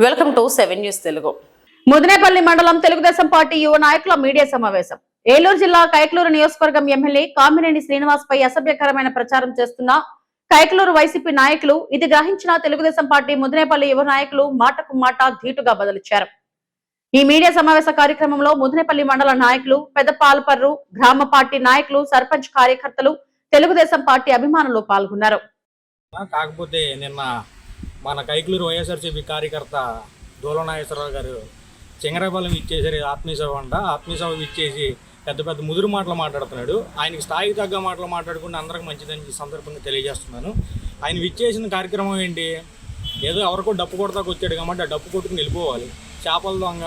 Welcome to 7 news Telugu. Mudinepalli మండలం Telugu Desam party యువ నాయకుల మీడియా సమావేశం. ఏలూరు జిల్లా కైక్లూరు నియోజకవర్గం ఎమ్మెల్యే కామినేని శ్రీనివాస్ పై అసభ్యకరమైన ప్రచారం చేస్తున్న కైక్లూరు వైసీపీ నాయకులు ఇది గ్రహించిన తెలుగుదేశం పార్టీ ముదినేపల్లి యువ నాయకులు మాటకు మాట ధీటుగా బదులిచ్చారు. ఈ మీడియా సమావేశ కార్యక్రమంలో ముదినేపల్లి మండల నాయకులు, పెద్దపాలపర్రు గ్రామ పార్టీ నాయకులు, సర్పంచ్ కార్యకర్తలు, తెలుగుదేశం పార్టీ అభిమానులు పాల్గొన్నారు. కాకపోతే నిన్న మన కైక్లూరు వైఎస్ఆర్సీపీ కార్యకర్త దూలనాగేశ్వరరావు గారు చింగరాపాలెం ఇచ్చేసరి ఆత్మీయసభ ఇచ్చేసి పెద్ద పెద్ద ముదురు మాటలు మాట్లాడుతున్నాడు. ఆయనకి స్థాయికి తగ్గ మాటలు మాట్లాడుకుంటే అందరికి మంచిదని ఈ సందర్భంగా తెలియజేస్తున్నాను. ఆయన విచ్చేసిన కార్యక్రమం ఏంటి, ఏదో ఎవరికో డప్పు కొడతాకు వచ్చాడు కాబట్టి ఆ డప్పు కొట్టుకుని వెళ్ళిపోవాలి. చేపల దొంగ,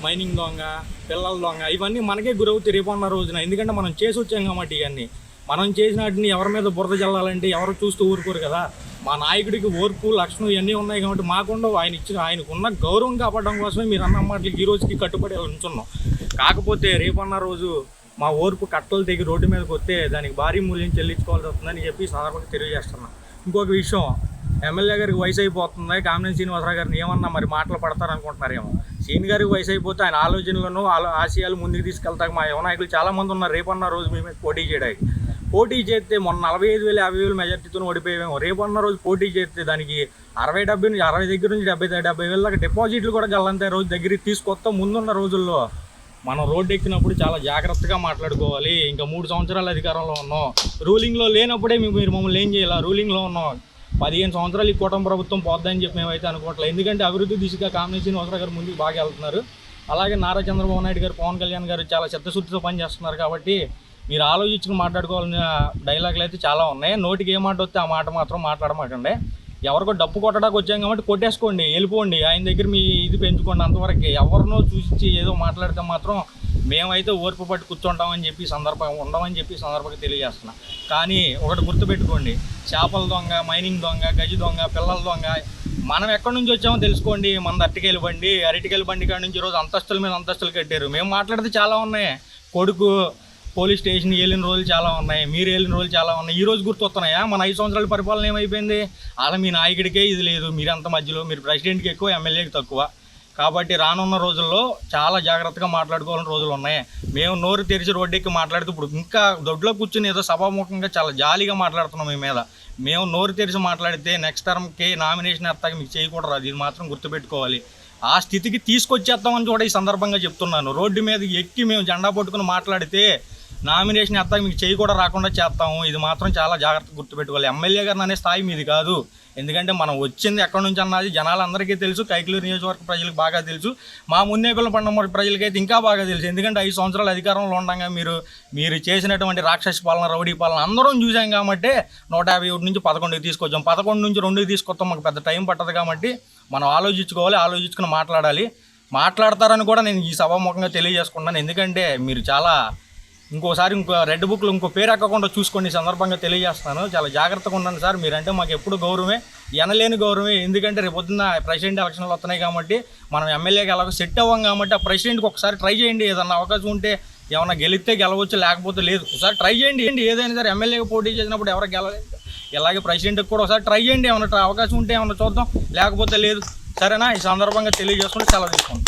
మైనింగ్ దొంగ, పిల్లల దొంగ ఇవన్నీ మనకే గురవుతాయి రేపన్న రోజున. ఎందుకంటే మనం చేసి వచ్చాం కాబట్టి ఇవన్నీ మనం చేసిన వాటిని ఎవరి మీద బురద చల్లాలంటే ఎవరు చూస్తూ ఊరుకోరు కదా. మా నాయకుడికి ఓర్పు, లక్షణం ఇవన్నీ ఉన్నాయి కాబట్టి మాకుండా ఆయనకున్న గౌరవం కాపాడడం కోసమే మీరు అన్న మాటలకి ఈ రోజుకి కట్టుబడి ఉంచున్నాం. కాకపోతే రేపన్న రోజు మా ఓర్పు కట్టలు తెగి రోడ్డు మీదకి వస్తే దానికి భారీ మూల్యం చెల్లించుకోవాల్సి వస్తుందని చెప్పి సందర్భంగా తెలియజేస్తున్నాం. ఇంకొక విషయం, ఎమ్మెల్యే గారికి వయసు అయిపోతుంది, కామినేని శ్రీనివాసరావు గారిని ఏమన్నా మరి మాటలు పడతారనుకుంటున్నారేమో. శ్రీని గారికి వయసు అయిపోతే ఆయన ఆలోచనలను ఆశయాలు ముందుకు తీసుకెళ్తాక మా యువ నాయకులు చాలామంది ఉన్నారు రేపన్న రోజు మేము పోటీ చేయడానికి. పోటీ చేస్తే మొన్న 45,000 50,000 మెజార్టీతో ఓడిపోయాము. రేపన్న రోజు పోటీ చేస్తే దానికి 60 దగ్గర నుంచి 70,000 దాకా డిపాజిట్లు కూడా గల్లంతే రోజు దగ్గరికి తీసుకొస్తాం. ముందున్న రోజుల్లో మనం రోడ్డు ఎక్కినప్పుడు చాలా జాగ్రత్తగా మాట్లాడుకోవాలి. ఇంకా 3 సంవత్సరాలు అధికారంలో ఉన్నాం, రూలింగ్లో లేనప్పుడే మీరు మమ్మల్ని ఏం చేయాలి, రూలింగ్లో ఉన్నాం. 15 సంవత్సరాలు ఈ కూటమి ప్రభుత్వం పోద్దని చెప్పి మేమైతే అనుకోవట్లేదు. ఎందుకంటే అభివృద్ధి దిశగా కామినేని శ్రీనివాసరావు గారు ముందుకు బాగా వెళ్తున్నారు. అలాగే నారా చంద్రబాబు నాయుడు గారు, పవన్ కళ్యాణ్ గారు చాలా చిత్తశుద్ధితో పనిచేస్తున్నారు. కాబట్టి మీరు ఆలోచించుకుని మాట్లాడుకోవాల్సిన డైలాగులు అయితే చాలా ఉన్నాయి. నోటికి ఏ మాట వస్తే ఆ మాట మాత్రం మాట్లాడమాకండి. ఎవరికో డప్పు కొట్టడానికి వచ్చాం కాబట్టి కొట్టేసుకోండి, వెళ్ళిపోండి, ఆయన దగ్గర మీ ఇది పెంచుకోండి. అంతవరకు ఎవరినో చూసి ఏదో మాట్లాడితే మాత్రం మేమైతే ఓర్పు పట్టి కూర్చుంటామని చెప్పి ఉండమని చెప్పి సందర్భంగా తెలియజేస్తున్నాం. కానీ ఒకటి గుర్తుపెట్టుకోండి, చేపల దొంగ, మైనింగ్ దొంగ, గజి దొంగ, పిల్లల దొంగ మనం ఎక్కడి నుంచి వచ్చామో తెలుసుకోండి. మన అరటికాయల బండి కాడి నుంచి ఈరోజు అంతస్తుల మీద అంతస్తులు కట్టారు. మేము మాట్లాడితే చాలా ఉన్నాయి. కొడుకు పోలీస్ స్టేషన్ వెళ్ళిన రోజులు చాలా ఉన్నాయి, మీరు వెళ్ళిన రోజులు చాలా ఉన్నాయి. ఈ రోజు గుర్తొస్తున్నాయా? మన 5 సంవత్సరాల పరిపాలన ఏమైపోయింది? అలా మీ నాయకుడికే ఇది లేదు, మీరంత మధ్యలో మీరు ప్రెసిడెంట్కి ఎక్కువ, ఎమ్మెల్యేకి తక్కువ. కాబట్టి రానున్న రోజుల్లో చాలా జాగ్రత్తగా మాట్లాడుకోవాలని రోజులు ఉన్నాయి. మేము నోరు తెరిచి రోడ్డెక్కి మాట్లాడుతూ ఇప్పుడు ఇంకా దొడ్లో కూర్చుని ఏదో సభాముఖంగా చాలా జాలీగా మాట్లాడుతున్నాం మీ మీద. మేము నోరు తెరిచి మాట్లాడితే నెక్స్ట్ టర్మ్కి నామినేషన్ ఎత్తాక మీకు చేయకూడదు. ఇది మాత్రం గుర్తుపెట్టుకోవాలి. ఆ స్థితికి తీసుకొచ్చేస్తామని కూడా ఈ సందర్భంగా చెప్తున్నాను. రోడ్డు మీద ఎక్కి మేము జెండా పట్టుకుని మాట్లాడితే నామినేషన్ ఎత్తాక మీకు చేయి కూడా రాకుండా చేస్తాము. ఇది మాత్రం చాలా జాగ్రత్తగా గుర్తుపెట్టుకోవాలి. ఎమ్మెల్యే గారిని అనే స్థాయి మీది కాదు. ఎందుకంటే మనం వచ్చింది ఎక్కడి నుంచి అన్నది జనాలందరికీ తెలుసు, కైక్లూరు నియోజకవర్గ ప్రజలకు బాగా తెలుసు, మా మున్నేపల్లి పండుగ ప్రజలకైతే ఇంకా బాగా తెలుసు. ఎందుకంటే 5 సంవత్సరాలు అధికారంలో ఉండగా మీరు చేసినటువంటి రాక్షస పాలన, రౌడీ పాలన అందరం చూసాం. కాబట్టి 151 నుంచి 11కి తీసుకొచ్చాం, 11 నుంచి 2కి తీసుకొస్తాం. మాకు పెద్ద టైం పట్టదు. కాబట్టి మనం ఆలోచించుకుని మాట్లాడాలి. మాట్లాడతారని కూడా నేను ఈ సభాముఖంగా తెలియజేసుకున్నాను. ఎందుకంటే మీరు చాలా ఇంకో రెడ్ బుక్లో ఇంకో పేరు ఎక్కకుండా చూసుకోండి. ఈ సందర్భంగా తెలియజేస్తున్నాను. చాలా జాగ్రత్తగా ఉండండి సార్. మీరంటే మాకు ఎప్పుడు గౌరవమే, ఎనలేని గౌరవమే. ఎందుకంటే రేపు పొద్దున్న ప్రెసిడెంట్ ఎలక్షన్లు వస్తున్నాయి కాబట్టి మనం ఎమ్మెల్యేకి ఎలాగో సెట్ అవ్వం. కాబట్టి ఆ ప్రెసిడెంట్కి ఒకసారి ట్రై చేయండి. ఏదన్నా అవకాశం ఉంటే ఏమన్నా గెలిస్తే గెలవచ్చు, లేకపోతే లేదు. ఒకసారి ట్రై చేయండి. ఏదైనా సరే ఎమ్మెల్యేగా పోటీ చేసినప్పుడు ఎవరు గెలలేదు, ఇలాగే ప్రెసిడెంట్కి కూడా ఒకసారి ట్రై చేయండి. ఏమన్నా అవకాశం ఉంటే ఏమన్నా చూద్దాం, లేకపోతే లేదు. సరేనా? ఈ సందర్భంగా తెలియజేసుకుంటే సెలవు తీసుకోండి.